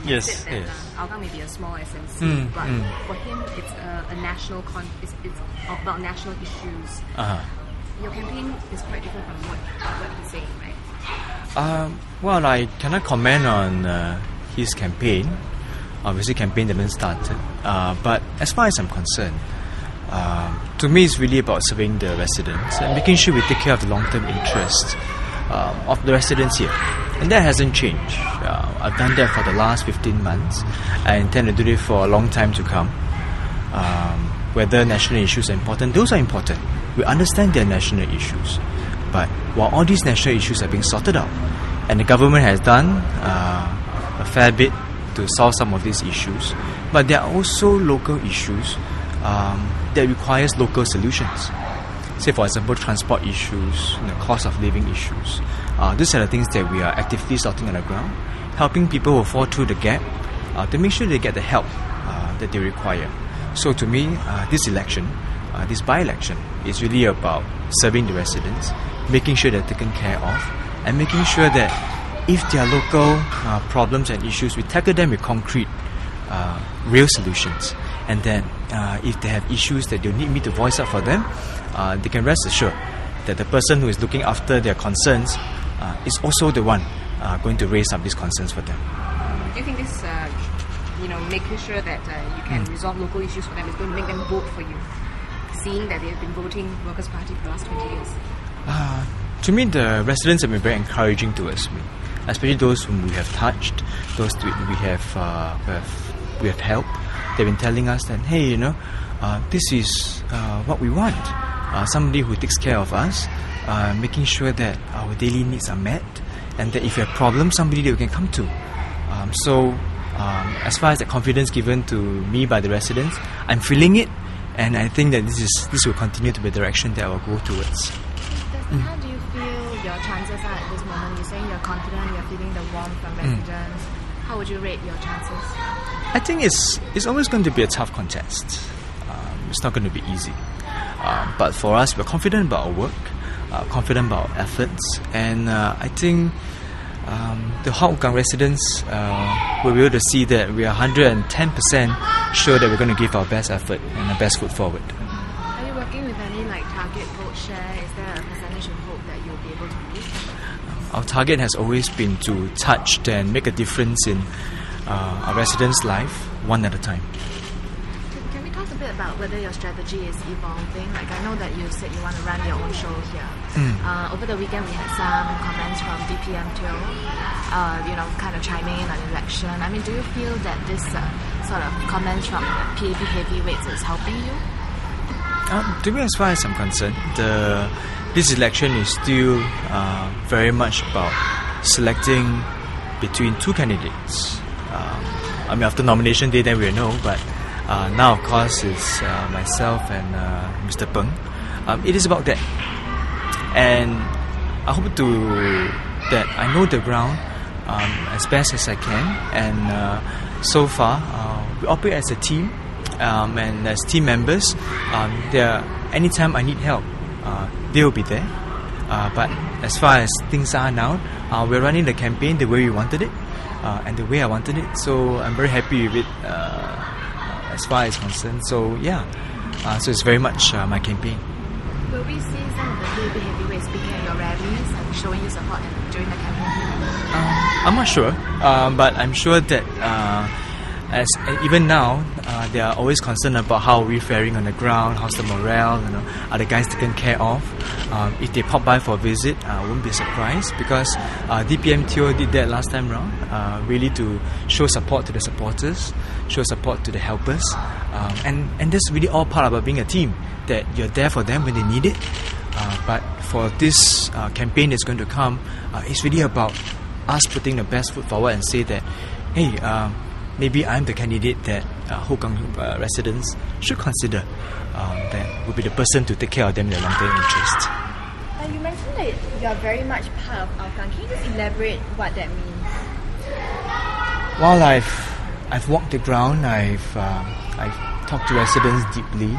Yes, He said that yes. Hougang may be a small SMC, but for him it's a national it's about national issues. Your campaign is quite different from what he's saying, right? Well, I cannot comment on his campaign. Obviously, campaign hasn't started. But as far as I'm concerned, to me, it's really about serving the residents and making sure we take care of the long-term interests of the residents here. And that hasn't changed. I've done that for the last 15 months. I intend to do it for a long time to come. Whether national issues are important, those are important. We understand they're national issues. But while all these national issues are being sorted out, and the government has done a fair bit to solve some of these issues, but there are also local issues that requires local solutions. Say, for example, transport issues, cost of living issues. These are the things that we are actively sorting on the ground, helping people who fall through the gap to make sure they get the help that they require. So to me, this election, this by-election, is really about serving the residents, making sure they're taken care of, and making sure that if there are local problems and issues, we tackle them with concrete, real solutions. And then if they have issues that they need me to voice out for them, they can rest assured that the person who is looking after their concerns is also the one going to raise up these concerns for them. Do you think this, making sure that you can resolve local issues for them is going to make them vote for you, seeing that they have been voting Workers' Party for the last 20 years? To me, the residents have been very encouraging towards me, especially those whom we have touched, those we have helped. They've been telling us that, hey, this is what we want. Somebody who takes care of us, making sure that our daily needs are met, and that if you have problems, somebody that we can come to. As far as the confidence given to me by the residents, I'm feeling it, and I think that this will continue to be the direction that I will go towards. How do you feel your chances are at this moment? You're saying you're confident, you're feeling the warmth from residents. How would you rate your chances? I think it's always going to be a tough contest. It's not going to be easy. But for us, we're confident about our work, confident about our efforts, and I think the Hougang residents will be able to see that we are 110% sure that we're going to give our best effort and our best foot forward. Are you working with any target vote share? Is there a percentage of hope that you'll be able to reach? Our target has always been to touch and make a difference in our residents' life, one at a time. Can we talk a bit about whether your strategy is evolving? I know that you said you want to run your own show here. Over the weekend, we had some comments from DPM Teo, kind of chiming in on election. I mean, do you feel that this sort of comments from PAP heavyweights is helping you? To me, as far as I'm concerned, this election is still very much about selecting between two candidates. After nomination day, then we'll know, but now, of course, it's myself and Mr. Peng. It is about that. And I hope that I know the ground as best as I can. And so far, we operate as a team. And as team members, anytime I need help, they will be there. But as far as things are now, we're running the campaign the way we wanted it, and the way I wanted it. So I'm very happy with it as far as concerned. So so it's very much my campaign. Will we see some of the PAP heavyweights speaking at your rallies and showing you support during the campaign? I'm not sure, but I'm sure that even now, they are always concerned about how we're faring on the ground, how's the morale, are the guys taken care of. If they pop by for a visit, I wouldn't be surprised, because DPM Teo did that last time round, really to show support to the supporters, show support to the helpers, and that's really all part about being a team, that you're there for them when they need it. But for this campaign that's going to come, it's really about us putting the best foot forward and say that, hey, maybe I'm the candidate that Hougang residents should consider, that would be the person to take care of them in their long-term interest. You mentioned that you're very much part of Hougang. Can you just elaborate what that means? While I've walked the ground, I've talked to residents deeply,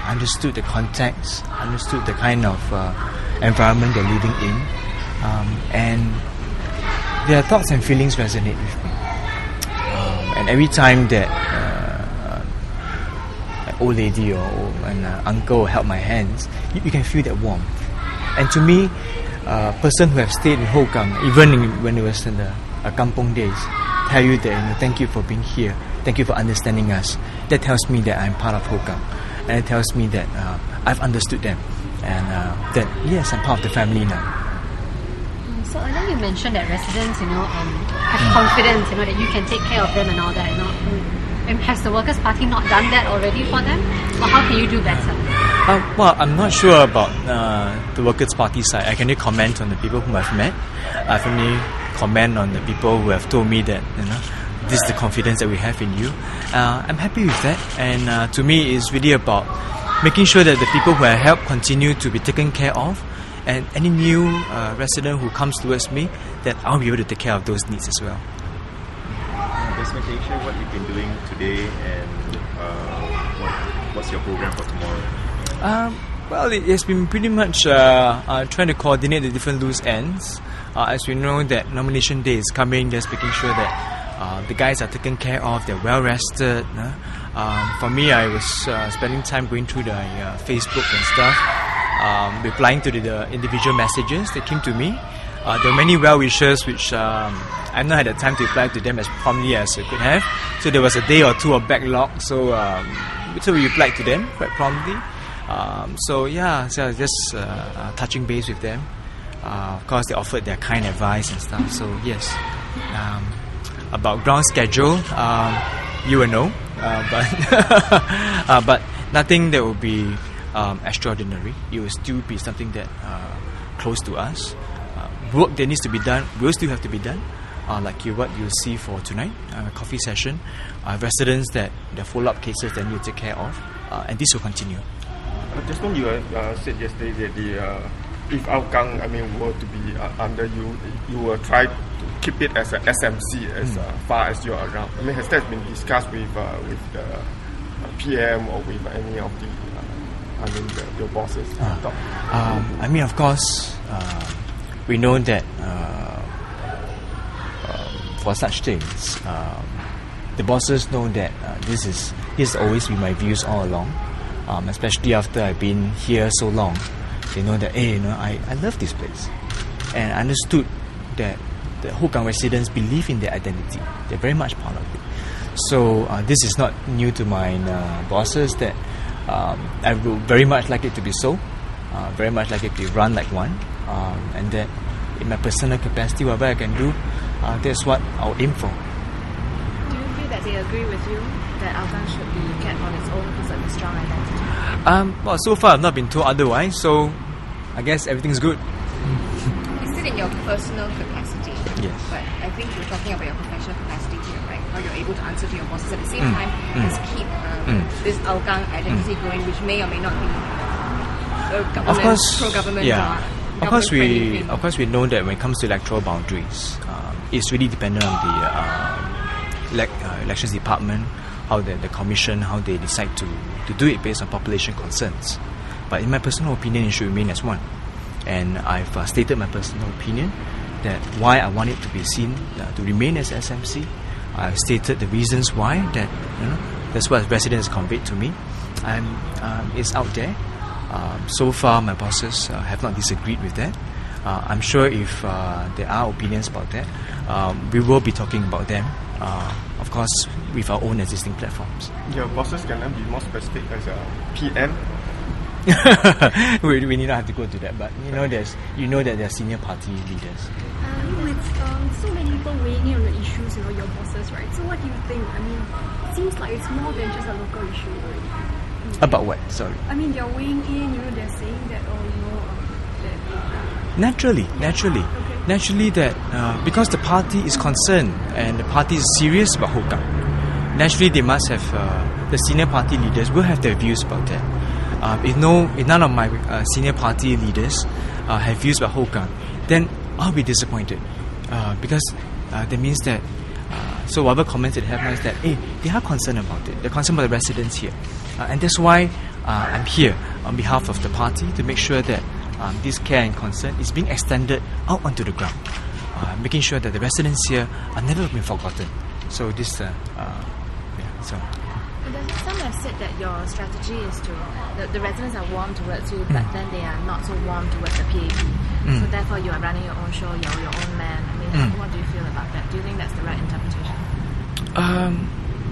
understood the context, understood the kind of environment they're living in, and their thoughts and feelings resonate with me. And every time that an old lady or an uncle held my hands, you can feel that warmth. And to me, a person who have stayed in Hougang, even when it was in the kampong days, tell you that thank you for being here, thank you for understanding us. That tells me that I'm part of Hougang, and it tells me that I've understood them, and that yes, I'm part of the family now. So I know you mentioned that residents, have confidence, that you can take care of them and all that. And has the Workers' Party not done that already for them, or how can you do better? Well, I'm not sure about the Workers' Party side. I can only comment on the people whom I've met. I can only comment on the people who have told me that this is the confidence that we have in you. I'm happy with that, and to me, it's really about making sure that the people who I help continue to be taken care of, and any new resident who comes towards me, that I'll be able to take care of those needs as well. Desmond, can you share what you've been doing today, and what's your program for tomorrow? Well, it has been pretty much trying to coordinate the different loose ends. As we know that nomination day is coming, just making sure that the guys are taken care of, they're well rested. For me, I was spending time going through the Facebook and stuff, replying to the individual messages that came to me. There were many well-wishers which I've not had the time to reply to them as promptly as I could have. So there was a day or two of backlog, so we replied to them quite promptly. So just touching base with them. Of course, they offered their kind advice and stuff. So yes, about ground schedule, you will know, but nothing that will be extraordinary. It will still be something that close to us. Work that needs to be done will still have to be done, like what you'll see for tonight, a coffee session, residents that the follow-up cases that need to take care of, and this will continue. Desmond, you said yesterday that if Hougang, were to be under you, you will try to keep it as a SMC as far as you're around. Has that been discussed with the PM or with any of your bosses? Of course, we know that for such things, the bosses know that this has always been my views all along. Especially after I've been here so long, they know that I love this place, and I understood that the Hougang residents believe in their identity. They're very much part of it. So this is not new to my bosses. That I would very much like it to be so, very much like it to be run like one, and that in my personal capacity, whatever I can do, that's what I'll aim for. Do you feel that they agree with you that Hougang should be kept on its own because of the strong identity? Well, so far I've not been told otherwise, so I guess everything's good. You said in your personal capacity. Yes. But I think you're talking about your professional capacity here, right? How you're able to answer to your bosses at the same time as keep this Hougang identity going, which may or may not be pro-government. Yeah. Of course, we know that when it comes to electoral boundaries, it's really dependent on the elections department, how the commission, how they decide to do it based on population concerns. But in my personal opinion, it should remain as one. And I've stated my personal opinion that why I want it to be seen to remain as SMC. I've stated the reasons why, that that's what residents conveyed to me, and it's out there. So far, my bosses have not disagreed with that. I'm sure if there are opinions about that, we will be talking about them, of course, with our own existing platforms. Your bosses can be more specific as a PM? we need not have to go to that, but that they're senior party leaders. With so many people weighing in on the issues, your bosses, right? So what do you think? It seems like it's more than just a local issue, right? About what? Sorry. They're weighing in, they're saying that, that... Naturally that because the party is concerned and the party is serious about Hougang, naturally they must have, the senior party leaders will have their views about that. If none of my senior party leaders have views about Hougang, then I'll be disappointed, because that means that so whatever comments they have now is that they are concerned about it. They're concerned about the residents here, and that's why I'm here on behalf of the party to make sure that this care and concern is being extended out onto the ground, making sure that the residents here are never being forgotten. So this, so. Some have said that your strategy is to the residents are warm towards you, but then they are not so warm towards the PAP. So therefore, you are running your own show, you're your own man. I mean, what do you feel about that? Do you think that's the right interpretation?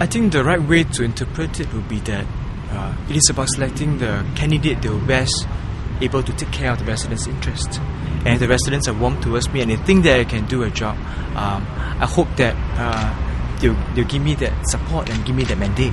I think the right way to interpret it would be that it is about selecting the candidate that will best able to take care of the residents' interests. And if the residents are warm towards me and they think that I can do a job, I hope that they'll give me that support and give me that mandate.